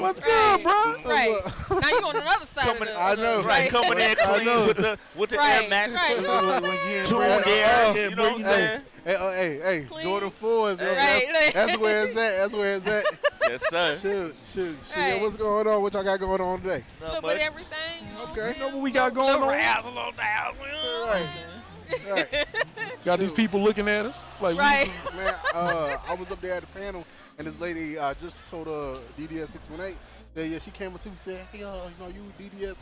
What's good, bro? Right. Now you on another side of the. I know. Right, coming in clean with the Air Max. Right. Tuned there. You know what I'm saying? Hey, Jordan 4s. Right. That's where it's at. Yes, sir. Shoot. Right. Yeah, what's going on? What y'all got going on today? A little bit of everything. You know Okay. What You know I'm what we got going little on? razzle, little dazzle. Right. Got these people looking at us like, Right. Man, I was up there at the panel, and this lady just told DDS 618. Yeah, she came up to me and said, hey, you DDS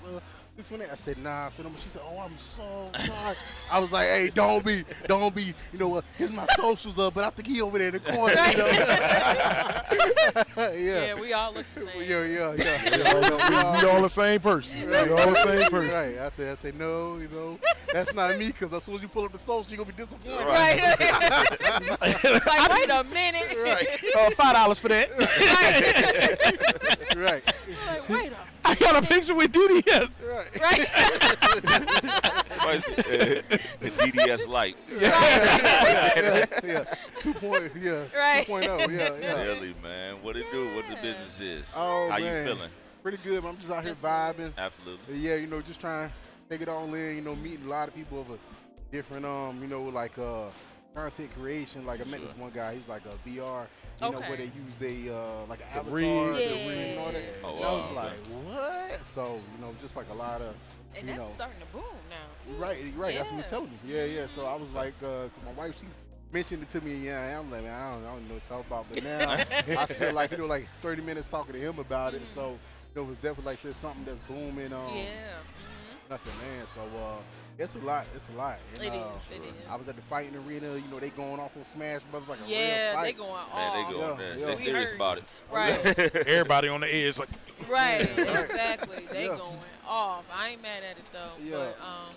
618. I said, nah. I said, she said, oh, I'm so sorry. I was like, hey, don't be. Here's my socials up, but I think he over there in the corner. Right. Yeah, we all look the same. Yeah. we all the same person. Right. We all the same person. Right. I said, no, that's not me, because as soon as you pull up the social, you're going to be disappointed. Right. Like, wait a minute. Right. $5 for that. Right. Like, wait a I got a picture with DDS. Right. The DDS Lite. Yeah. 2.0. Yeah. Right. 2.0. Yeah. Really, man. What it do? What the business is? Oh, How man. you feeling? Pretty good, man. I'm just out here vibing. Absolutely. Yeah, just trying to take it all in. Meeting a lot of people of a different, content creation. Like I met this one guy. He's like a VR. Where they use like an avatar, the ring and all that. Oh, and I was like, what? So just like a lot of. And that's starting to boom now, too. Right. Yeah. That's what he was telling me. Yeah. So I was like, 'cause my wife, she mentioned it to me. Yeah, I'm like, man, I don't know what to talk about. But now I spent like 30 minutes talking to him about it. So it was definitely like something that's booming. And I said, man, so it's a lot. It's a lot. And, It is. I was at the fighting arena. They going off on Smash Brothers like a real Yeah, fight. they going off. Man, they going there. They serious heard. about it. Right. Everybody on the edge like. Right. Exactly. They going off. I ain't mad at it though. Yeah.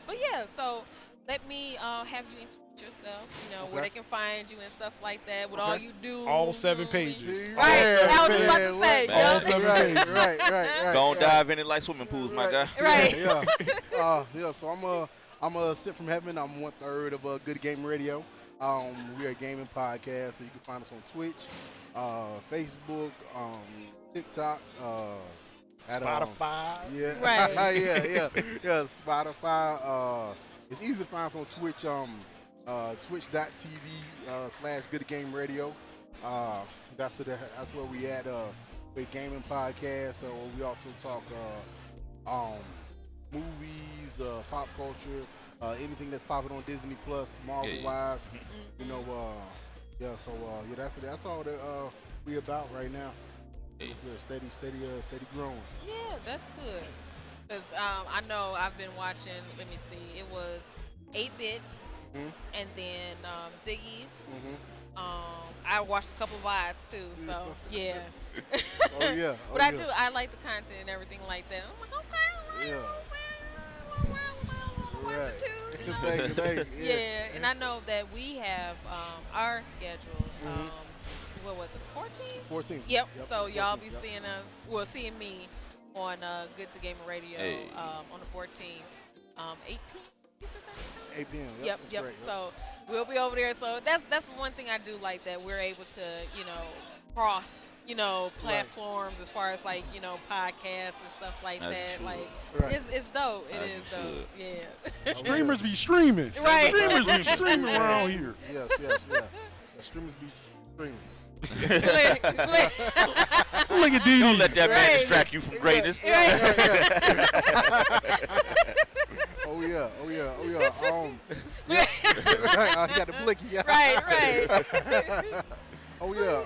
But yeah. So let me have you introduce yourself. Where they can find you and stuff like that. What all you do. All 7 pages. Right. I was just about to say. Man. All 7 pages. Right. Don't dive in it like swimming pools, my guy. Right. Yeah. So I'm Sentfrmheaven. I'm 1/3 of Good2Game Radio. We are a gaming podcast, so you can find us on Twitch, Facebook, TikTok, Spotify. Right. yeah. Spotify. It's easy to find us on Twitch. Twitch.tv/Good2Game Radio. That's where we at. We're a gaming podcast. So we also talk movies, pop culture, anything that's popping on Disney Plus, Marvel wise. That's all that we about right now. It's steady growing. Yeah, that's good. Because I know I've been watching, let me see, it was 8 Bits and then Ziggy's. I watched a couple VODs too, so yeah. But I like the content and everything like that. I'm like, okay, yeah, and I know that we have our schedule. What was it, 14? 14. Yep. So y'all be seeing us, seeing me on Good2Game Radio on the 14th, 8 p.m. Eastern Standard Time. 8 p.m. Yep. Great, So we'll be over there. So that's one thing I do like, that we're able to cross platforms as far as like podcasts and stuff like that. Like it's dope. It is dope. Yeah. Streamers be streaming. Right. Streamers be streaming around here. Yes. The streamers be streaming. Look. Look at DD. Don't let that man distract you from greatness. Oh yeah. I got the blicky. Right. Oh yeah.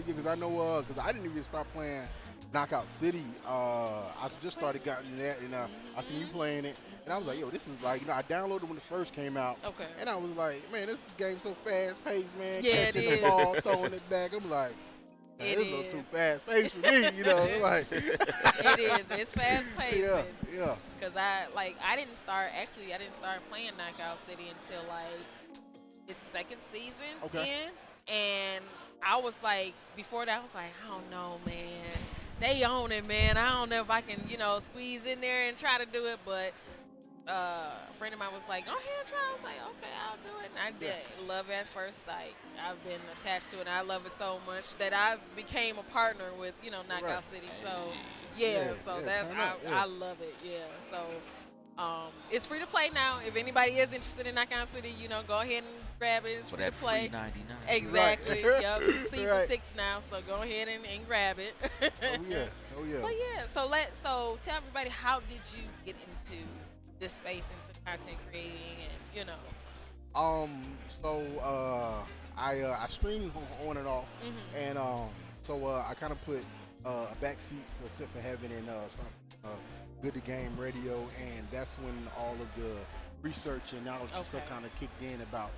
Because I know. Because I didn't even start playing Knockout City. I just started getting that, and I seen you playing it, and I was like, yo, this is like, I downloaded it when it first came out. Okay. And I was like, man, this game's so fast paced, man. Yeah, Catching it the is. ball, throwing it back. I'm like, man, It this is a little is. too fast paced for me, like. It is. It's fast paced. Yeah. Cause I didn't start playing Knockout City until like its second season in, and I was like, before that I was like, I don't know, man. They own it, man. I don't know if I can, squeeze in there and try to do it, but a friend of mine was like, "Go ahead and try." I was like, "Okay, I'll do it." And I did. Love at first sight. I've been attached to it, and I love it so much that I became a partner with, Knockout City. So, so that's I love it. Yeah. So, it's free to play now. If anybody is interested in Knockout City, go ahead and grab it. It's For free that to play. free 99. Exactly. Right. Yep. It's season 6 now, so go ahead and grab it. Oh yeah. But yeah, so tell everybody, how did you get into this space, into content creating, and I stream on and off, and I kind of put a backseat for Sentfrmheaven and started Good2Game radio, and that's when all of the research and knowledge and stuff kind of kicked in about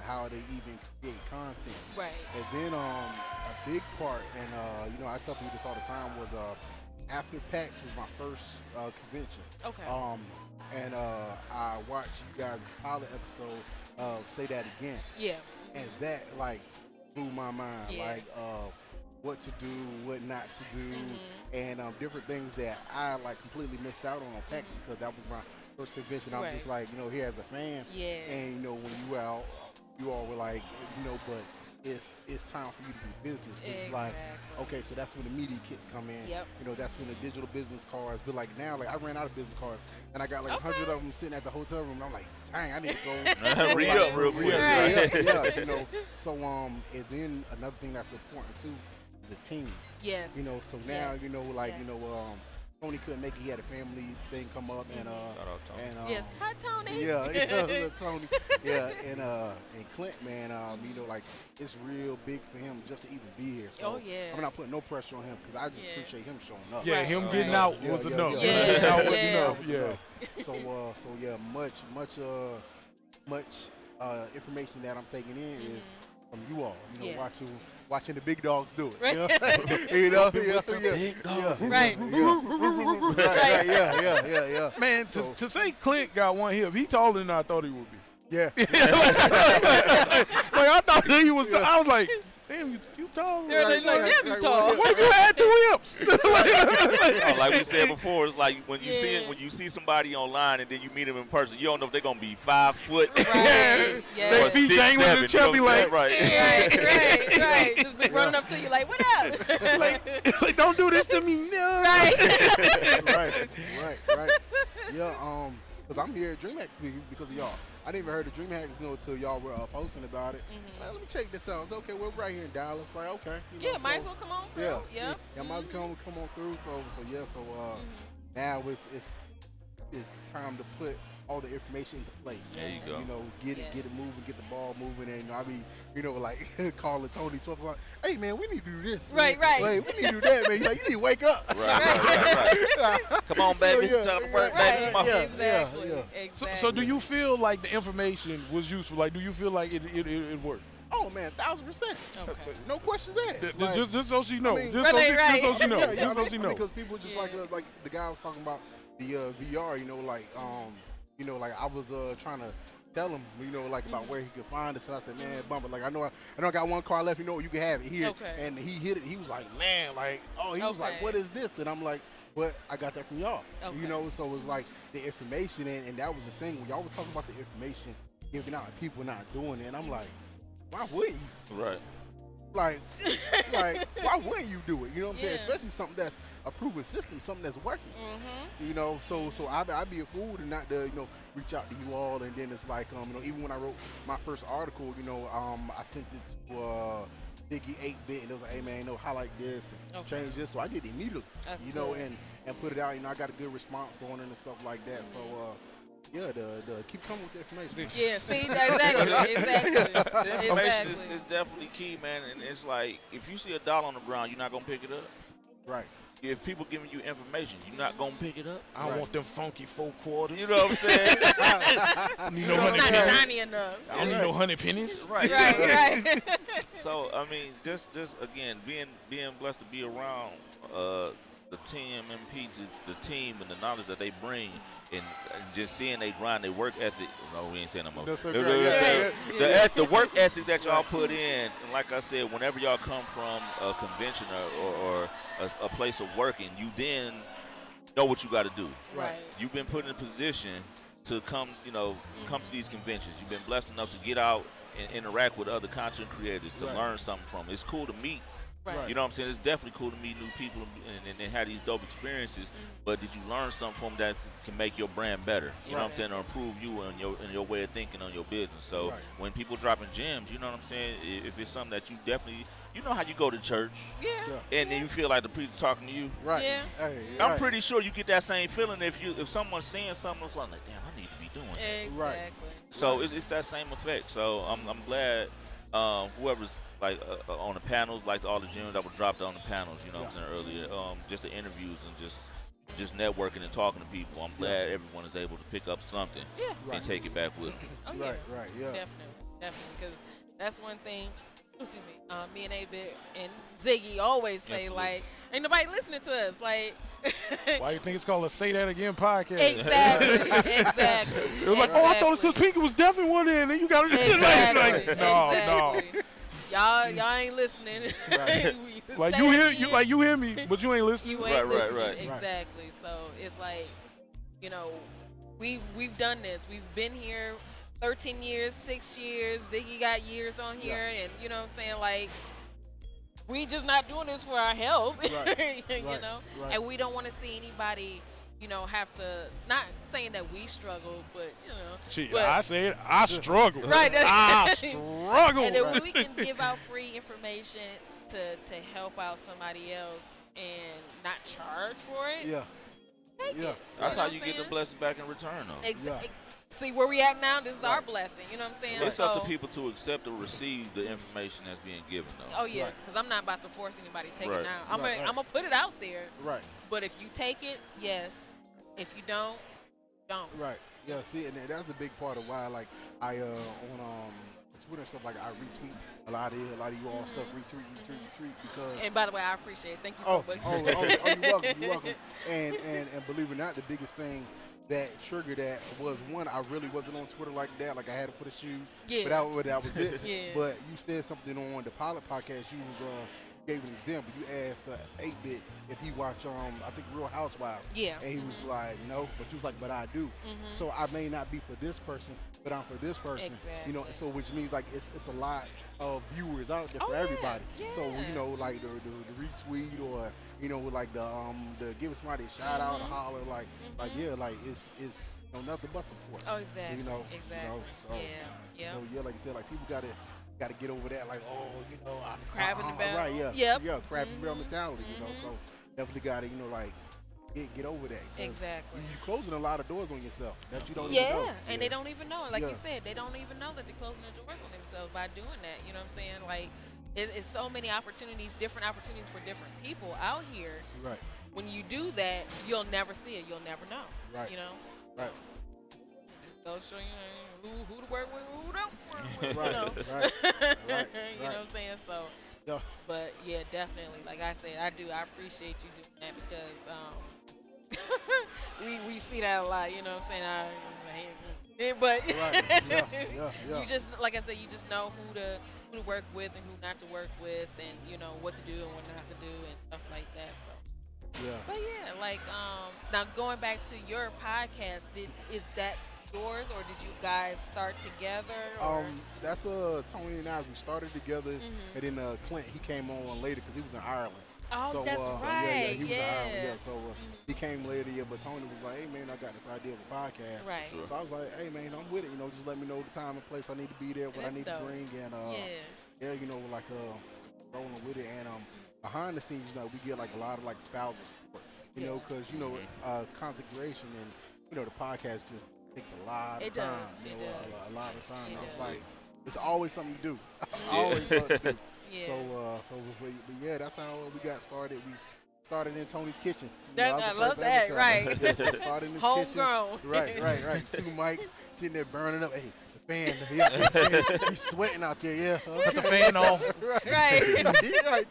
how they even create content. Right. And then a big part, and I tell people this all the time, was after PAX was my first convention. Okay. And I watched you guys' pilot episode of Say That Again. Yeah. And that blew my mind. Yeah. What to do, what not to do, and different things that I completely missed out on PAX because that was my first convention. I'm just here as a fan. Yeah. And when you out, you all were like, but it's time for you to do business. It's Exactly. okay, so that's when the media kits come in. Yep. That's when the digital business cards. But now, I ran out of business cards, and I got 100 of them sitting at the hotel room. And I'm like, dang, I need to go Re-up real quick. Yeah. So and then another thing that's important too is a team. Yes. So now yes. Tony couldn't make it. He had a family thing come up, and Shout out, Tony. yes. Hi, Tony. Yeah, Tony. Yeah, and Clint, man, it's real big for him just to even be here. So I'm not putting no pressure on him because I just appreciate him showing up. Yeah, him getting out was enough. Yeah. Getting out was Yeah. enough. Yeah. So much information that I'm taking in is from you all. Watching the big dogs do it. Right. Big dog. Right. Yeah. Man, to say Clint got one hip, he taller than I thought he would be. Yeah. I thought he was. I was like, damn, you tall. They're like, damn, you tall. What if you had 2 hips? Like we said before, it's like when you see somebody online and then you meet them in person, you don't know if they're gonna be 5 foot. Right. They Or feet 6'7", dangling and chubby like. Right. Just been running up to you like, what up? like, don't do this to me, no. Right. Right. Yeah. Because I'm here at Dreamhack because of y'all. I didn't even heard of Dreamhack until y'all were posting about it. Let me check this out. It's okay. We're right here in Dallas. Like, okay. Might as well come on through. Yeah. Might as well come on through. So now it's time to put all the information into place. There you go. Get it moving, get the ball moving, and I be, calling Tony 12 o'clock. Hey man, we need to do this. Right. Hey, we need to do that, man. You need to wake up. Right. Come on, baby. It's time to work, baby. Come on. Exactly. Yeah. Exactly. So do you feel like the information was useful? Like, do you feel like it worked? Oh man, 1000%. Okay. No questions asked. Just so she know. I mean, Just so she know. Yeah, Just so she know. Because people just like the guy was talking about the VR. I was trying to tell him, about where he could find it. So I said, man, bumper. I know I got one car left. You can have it here. Okay. And he hit it. He was like, man, he was like, what is this? And I'm like, but I got that from y'all. Okay. So it was like the information, and that was the thing when y'all were talking about the information giving out and people not doing it. And I'm like, why would you? Right. Why wouldn't you do it? You know what I'm saying? Yeah. Especially something that's a proven system, something that's working. So I'd be a fool to not to reach out to you all, and then it's like even when I wrote my first article, I sent it to Ziggy 8-bit, and it was like, hey man, highlight this and change this. So I did it immediately, That's and good. put it out. I got a good response on it and stuff like that. So. The keep coming with the information. Yeah, see, exactly. The information is definitely key, man. And it's like, if you see $1 on the ground, you're not going to pick it up. Right. If people giving you information, you're not going to pick it up. I want them funky 4 quarters. You know what I'm saying? I need no honey It's not pennies. shiny enough. I don't need no honey pennies. Right. So, I mean, just again, being blessed to be around the TMMP, the team and the knowledge that they bring, and just seeing they grind, their work ethic. No, we ain't saying no more. No, sir, The work ethic that y'all put in, and like I said, whenever y'all come from a convention or a place of working, you then know what you got to do. Right. You've been put in a position to come, come to these conventions. You've been blessed enough to get out and interact with other content creators to learn something from. It's cool to meet. Right. You know what I'm saying? It's definitely cool to meet new people and have these dope experiences. But did you learn something from that can make your brand better? You know what I'm saying? Or improve you and your way of thinking on your business. So when people dropping gems, you know what I'm saying? If it's something that you definitely, you know how you go to church. And then you feel like the preacher talking to you. Right. Yeah. Hey, I'm pretty sure you get that same feeling if someone's saying something. It's like, damn, I need to be doing that. Exactly. Right. So it's that same effect. So I'm glad whoever's like on the panels, like all the gems that were dropped on the panels, you know what I'm saying earlier, just the interviews and just networking and talking to people. I'm glad everyone is able to pick up something and take it back with them. Oh, Right, yeah. Definitely, because that's one thing. Excuse me. Me and A-Bit and Ziggy always say like, ain't nobody listening to us. Like, why you think it's called a Say That Again podcast? Exactly. It was like, oh, I thought it's because Pinky was definitely one in, and then you got to Exactly. no. Y'all ain't listening. Right. Like you hear me, but you ain't listening. You ain't listening. Right. Exactly. So it's like, we've done this. We've been here 13 years, 6 years. Ziggy got years on here, and you know what I'm saying, like, we just not doing this for our health, Right. And we don't want to see anybody, have to, not saying that we struggle, but, I said I struggle. Right. I struggle. And then when we can give out free information to help out somebody else and not charge for it. Take it. That's how what you I'm get the saying? blessing back in return, though. Exactly. See where we at now? This is our blessing. You know what I'm saying? It's up to people to accept or receive the information that's being given, though. Oh yeah, because I'm not about to force anybody to take it Right. now. I'm gonna put it out there. Right. But if you take it, yes. If you don't. Right. Yeah. See, and that's a big part of why, like, I on Twitter and stuff, like, I retweet a lot of you all stuff, retweet because. And by the way, I appreciate it. Thank you so much. You're welcome. And believe it or not, the biggest thing that triggered that was, one, I really wasn't on Twitter like that. Like, I had it for the shoes. Yeah. But that was it. Yeah. But you said something on the pilot podcast. You was gave an example. You asked 8-Bit if he watched I think Real Housewives. Yeah. And he was like, no, but you was like, but I do. So I may not be for this person, but I'm for this person. Exactly. So which means, like, it's a lot of viewers out there for yeah. everybody. Yeah. So like the retweet or like the give somebody a shout out or holler, like it's nothing but support. Oh, exactly. Exactly. So Yeah. So like you said, like, people gotta get over that, like, Crab in the barrel. Right, yeah. Yep. Yeah, crab in the barrel mentality, so definitely gotta, like, get over that. Exactly. You're closing a lot of doors on yourself that you don't Yeah, even know. and they don't even know it. Like you said, they don't even know that they're closing the doors on themselves by doing that. You know what I'm saying? Like, it's so many opportunities, different opportunities for different people out here. Right. When you do that, you'll never see it. You'll never know. Right. Right. Just go show you who to work with and who don't work with. Right. Right. You know what I'm saying? So. Yeah. But yeah, definitely. Like I said, I appreciate you doing that because we see that a lot. You know what I'm saying? But yeah. you just, like I said, you just know who to work with and who not to work with, and what to do and what not to do and stuff like that. So. Yeah. But yeah, like now going back to your podcast, is that yours, or did you guys start together? Or? That's Tony and I. We started together, and then Clint, he came on later because he was in Ireland. Oh, so, that's Yeah, right. he was in Ireland. Yeah, so he came later. Yeah, but Tony was like, "Hey man, I got this idea of a podcast." Right. Sure. So I was like, "Hey man, I'm with it. Just let me know the time and place I need to be there, what I need to bring, and like rolling with it." And behind the scenes, we get like a lot of like spousal support, because content creation and the podcast just takes a lot of time. A lot of time. It's like it's always something to do. Always something to do. Yeah. So but yeah, that's how we got started. We started in Tony's kitchen. I love that, right? Yeah, so started in his Homegrown. kitchen. Right. 2 mics sitting there burning up. Hey, the fan, he's sweating out there. Yeah, Cut the fan off. Right.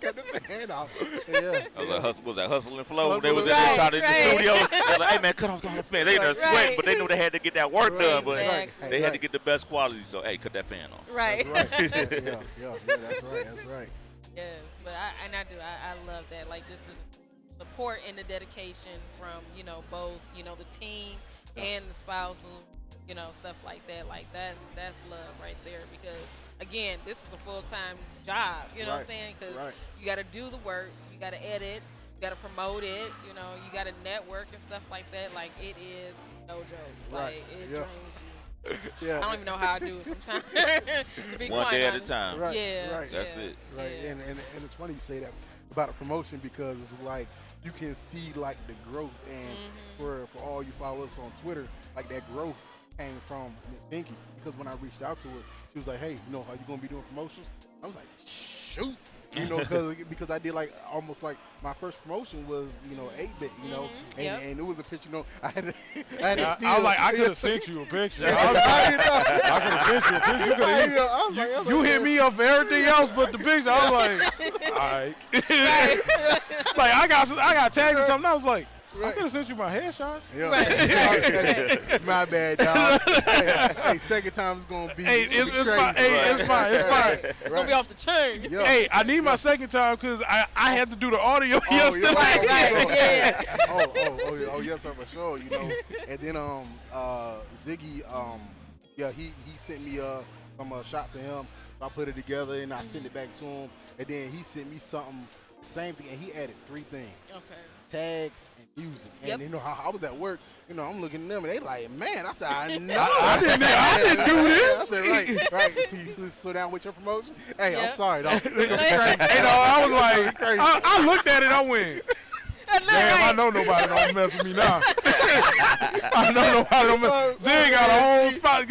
Cut the fan off. Yeah. Was that Hustle and Flow? Hustle They was in and there Flow. trying to in the studio. They was like, hey man, cut off the fan. They done sweat, but they knew they had to get that work done. But Exactly. they had to get the best quality. So hey, cut that fan off. Right. That's right. Yeah, that's right. Yes, but I love that. Like, just support and the dedication from, you know, both, you know, the team and the spousals, you know, stuff like that. Like that's love right there, because again, this is a full-time job, you know what I'm saying? Because you got to do the work, you got to edit, you got to promote it, you know, you got to network and stuff like that. Like, it is no joke. Like, it drains you. I don't even know how I do it sometimes. To be One quite day at a honest. time. That's yeah, it. And it's funny you say that about a promotion, because it's like you can see like the growth, and for all you followers on Twitter, like that growth came from Miss Binky, because when I reached out to her, she was like, hey, you know, are you gonna be doing promotions? I was like, shoot. You know, because I did like almost like my first promotion was, you know, 8-bit, you know, and it was a picture, you know, I had to steal. I was like, I could have sent you a picture. I could have sent you a picture. You hit me up for everything else but the picture. I was like, all right. Like I got tagged or something. I was like, I could have sent you my headshots. My bad, dog. Hey, second time it's gonna be. Hey, it's fine. Hey, it's fine. It's fine. It's gonna be off the chain. Hey, I need my second time because I had to do the audio yesterday. Oh, yes, sir, for sure. You know, and then Ziggy, he sent me some shots of him, so I put it together and I sent it back to him, and then he sent me something, same thing, and he added 3 things. Okay. Tags and music, and you know how I was at work. You know, I'm looking at them and they like, man. I said, I know. I didn't do this. I said, right. So down with your promotion. Hey, I'm sorry, dog. Hey, no, I was like, I looked at it. I went, damn, I know nobody don't mess with me now. I know nobody don't mess. Zig got a whole spot.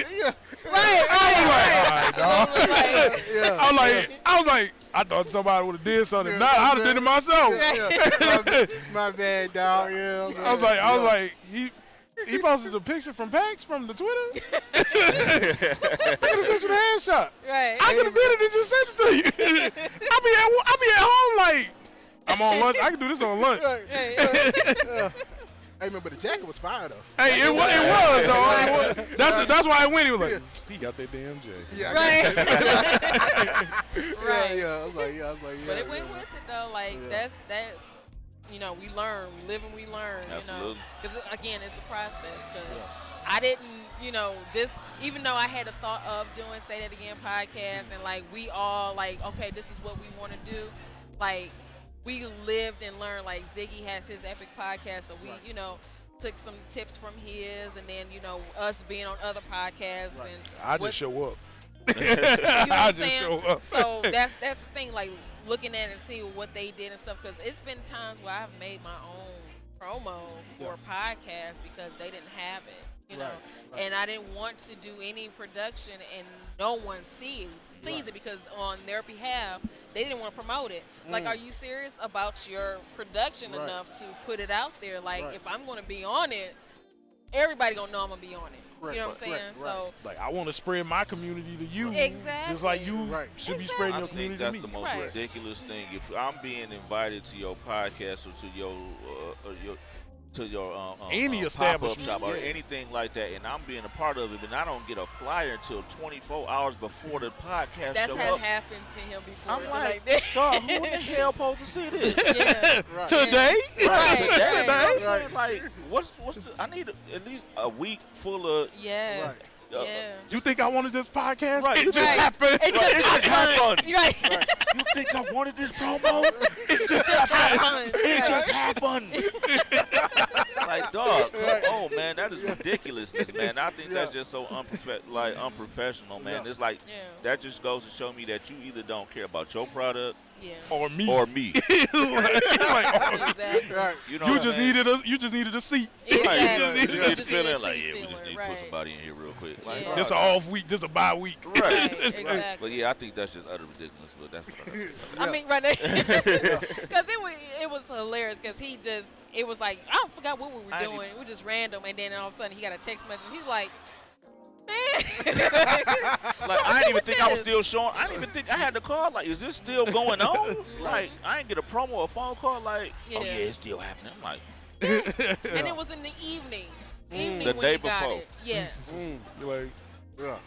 I was like, I thought somebody would have did something. I'd have did it myself. My bad, dog. Yeah. I was like, he posted a picture from PAX from the Twitter. I could have sent you the headshot. Right. I could have did it and just sent it to you. I be at home like, I'm on lunch. I can do this on lunch. Hey, man, but the jacket was fire, though. Hey, it was, though. That's why I went. He was like, he got that damn jacket. Yeah, Right. Yeah, I was like, But it went with it, though. Like, that's, you know, we learn. We live and we learn, Absolutely. you know. Because, again, it's a process. Because I didn't, you know, even though I had the thought of doing Say That Again podcast, and, like, we all, like, okay, this is what we want to do. Like, we lived and learned. Like, Ziggy has his epic podcast, so we, you know, took some tips from his, and then, you know, us being on other podcasts. And I just show up. You know what I'm saying? Show up. So that's the thing, like, looking at it and seeing what they did and stuff, because it's been times where I've made my own promo for a podcast because they didn't have it, you know, and I didn't want to do any production and no one sees it, because on their behalf they didn't want to promote it. Like, are you serious about your production enough to put it out there? Like, if I'm going to be on it, everybody gonna know I'm gonna be on it. You know what I'm saying? So, like, I want to spread my community to you. Exactly. Just like you should be spreading your I think community to that's me. the most ridiculous thing. If I'm being invited to your podcast or to your any pop-up establishment shop or anything like that, and I'm being a part of it, and I don't get a flyer until 24 hours before the podcast that's show has up. happened to him before. I'm like, God, who in the hell supposed to see this? Today? Today? Like, what's I need at least a week full of. Yes. You think I wanted this podcast? Right. It just happened. It just happened. Right. You think I wanted this promo? It just happened. It just happened. Like, dog, come on, man. That is ridiculousness, man. I think that's just so unprofessional, man. It's like, that just goes to show me that you either don't care about your product or me. Exactly. You know you just needed a seat. Exactly. You just feeling like, we just need to put somebody in here real quick. Like, This an off week, this a bye week. Right, exactly. But yeah, I think that's just utter ridiculous. But that's what I mean, right there. Because it was hilarious. Because it was like, I forgot what we were doing. We were just random, and then all of a sudden he got a text message. He's like, man. Like, I didn't even think I was still showing. I didn't even think I had to call. Like, is this still going on? Like, I didn't get a promo or a phone call. Like, oh yeah, it's still happening. I'm like, and it was in the evening. The when day you got before. it. Yeah. You're like,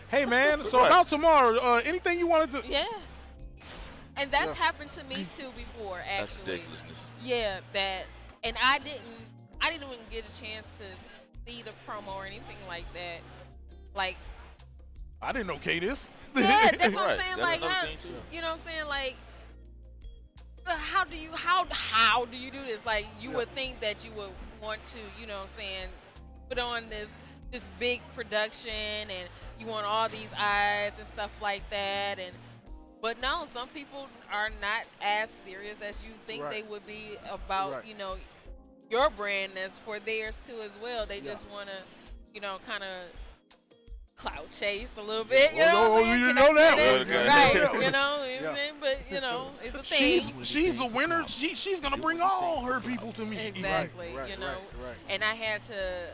hey man, so about tomorrow, anything you wanted to? Yeah. And that's happened to me too before, That's actually. ridiculousness. Yeah, that, and I didn't even get a chance to see the promo or anything like that. Like, I didn't okay this. yeah, that's what I'm Right. saying. That's Like, another how, thing, too. you know what I'm saying? Like, how do you do this? Like, you would think that you would want to, you know what I'm saying, put on this big production and you want all these eyes and stuff like that, but no, some people are not as serious as you think they would be about, you know, your brand as for theirs too as well. They just want to, you know, kind of clout chase a little bit. You know what I'm saying? You Can know I that say one. that? Right? You know, you know what I'm saying? But you know, it's a thing. She's a winner. She's gonna bring all her people to me. Exactly. Right, you know, right. and I had to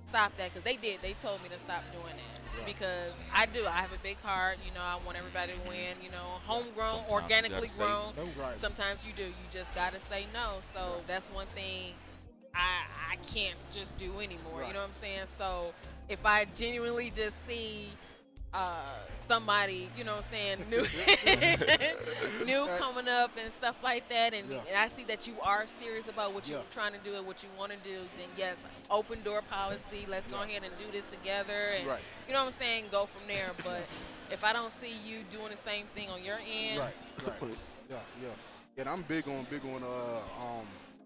stop that because they told me to stop doing that. Because I have a big heart, you know, I want everybody to win, you know, homegrown, Sometimes you organically gotta say grown. no, right. Sometimes you do, you just gotta say no. So that's one thing I can't just do anymore. You know what I'm saying? So if I genuinely just see somebody, you know what I'm saying, new coming up and stuff like that, and I see that you are serious about what you're trying to do and what you want to do, then yes, open door policy, let's go ahead and do this together, and you know what I'm saying, go from there. But if I don't see you doing the same thing on your end, yeah. And I'm big on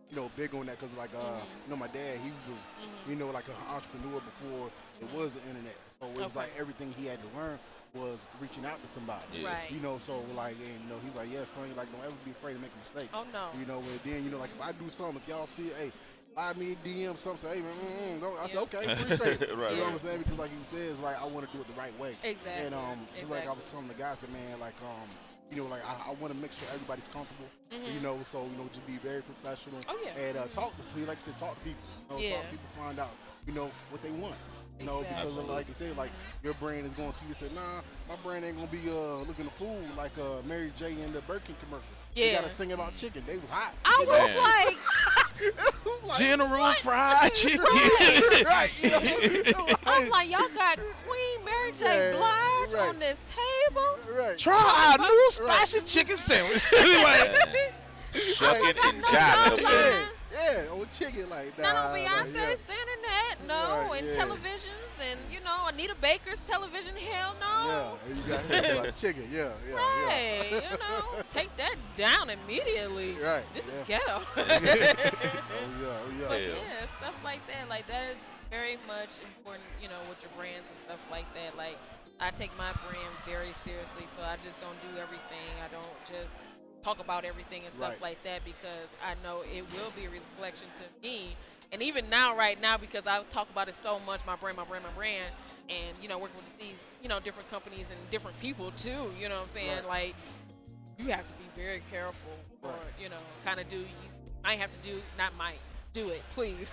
you know, big on that because, like, you know, my dad, he was, you know, like an entrepreneur before it was the internet. So it was like everything he had to learn was reaching out to somebody. Right. You know, so like, and, you know, he's like, yeah, son, like, don't ever be afraid to make a mistake. Oh, no. You know, and then, you know, like, if I do something, if y'all see it, hey, slide me a DM, something, say, hey, man, don't. I said, okay, appreciate it. Right, you know what I'm saying? Because, like you said, it's like, I want to do it the right way. Exactly. And, just like I was telling the guy, I said, man, like, you know, like I want to make sure everybody's comfortable. You know, so you know, just be very professional. Oh, yeah. And talk to, like I said, talk to people. You know, talk to people, find out, you know, what they want. You know, because like you said, like your brand is going to see you say, nah, my brand ain't gonna be looking a fool like Mary J in the Birkin commercial. They gotta sing about chicken. They was hot. I was like, General Fried Chicken. right. You know, I'm like, y'all got Queen Mary J. Blige on this table. Right. Try a new spicy chicken sandwich. Like, Shucking and jiving. Yeah, on chicken like that. Not on Beyonce's internet, no, Right, and televisions, and you know, Anita Baker's television, hell no. Yeah, and you got like chicken, Right, you know, take that down immediately. Right. This is ghetto. Oh yeah. But yeah, stuff like that is very much important, you know, with your brands and stuff like that. Like, I take my brand very seriously, so I just don't do everything. I don't just talk about everything and stuff like that, because I know it will be a reflection to me. And even now, right now, because I talk about it so much, my brand, and, you know, working with these, you know, different companies and different people too, you know what I'm saying? Like, you have to be very careful or, you know, kind of do it, please.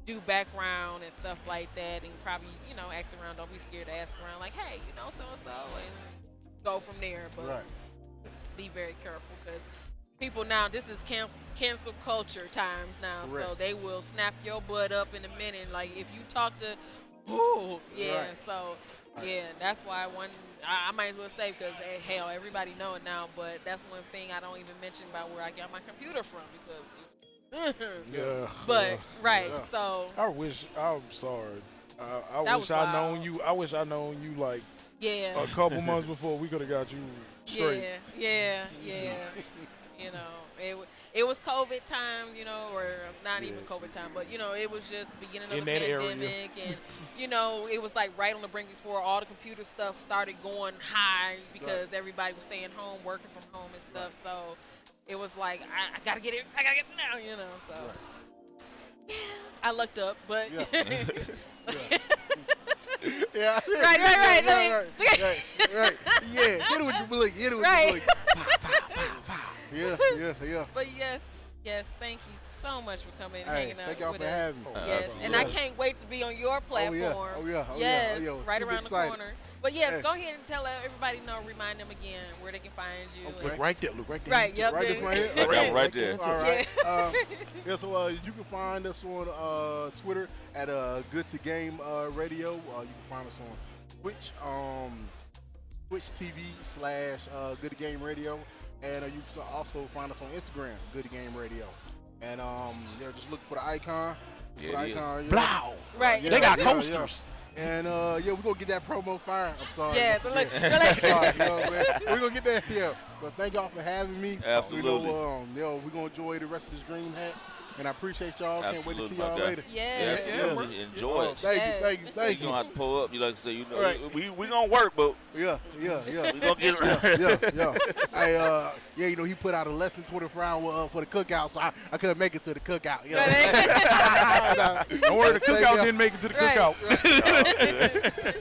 Do background and stuff like that, and probably, you know, ask around. Don't be scared to ask around, like, hey, you know, so-and-so, and go from there. But be very careful, because people now, this is cancel culture times now, so they will snap your butt up in a minute. Like, if you talk to, that's why I might as well say, because hell, everybody know it now, but that's one thing I don't even mention about where I got my computer from, because so I'm sorry. I wish I known you like a couple months before we could have got you straight. Yeah. You know, it was COVID time, you know, or not even COVID time, but, you know, it was just the beginning of the pandemic, and, you know, it was like right on the brink before all the computer stuff started going high, because everybody was staying home, working from home and stuff. So it was like, I gotta get it now, you know. So yeah, I looked up, but right. Yeah, Hit it with your bullet. Yeah. But yes, thank you so much for coming and hanging out thank y'all with for us. having me. Yes, and I can't wait to be on your platform. Oh yeah. Yes, right Super around excited. the corner. But yes, go ahead and tell everybody, remind them again where they can find you. Okay. Look right there. Right, yep. Right, this right here? Right there. All right. So you can find us on Twitter at Good2Game Radio. You can find us on Twitch, Twitch TV / Good2Game Radio. And you can also find us on Instagram, Good2Game Radio. And yeah, just look for the icon. Yeah, it is. Blow. Right. Yeah, They got yeah, coasters. yeah. And yeah, we're gonna get that promo fire. I'm sorry. Yeah, so look, Sorry, you know what I'm saying? We're gonna get that here. But thank y'all for having me. Absolutely. We're gonna enjoy the rest of this Dreamhack. And I appreciate y'all. Can't wait to see y'all later. Yeah. Enjoy it. Thank you. You gonna have to pull up. You like to say, you know, Right. we gonna work, but Yeah. we gonna get it. Yeah. You know, he put out a less than 24 hour for the cookout, so I couldn't make it to the cookout. You know? Don't worry, the cookout didn't make it to the cookout. Right.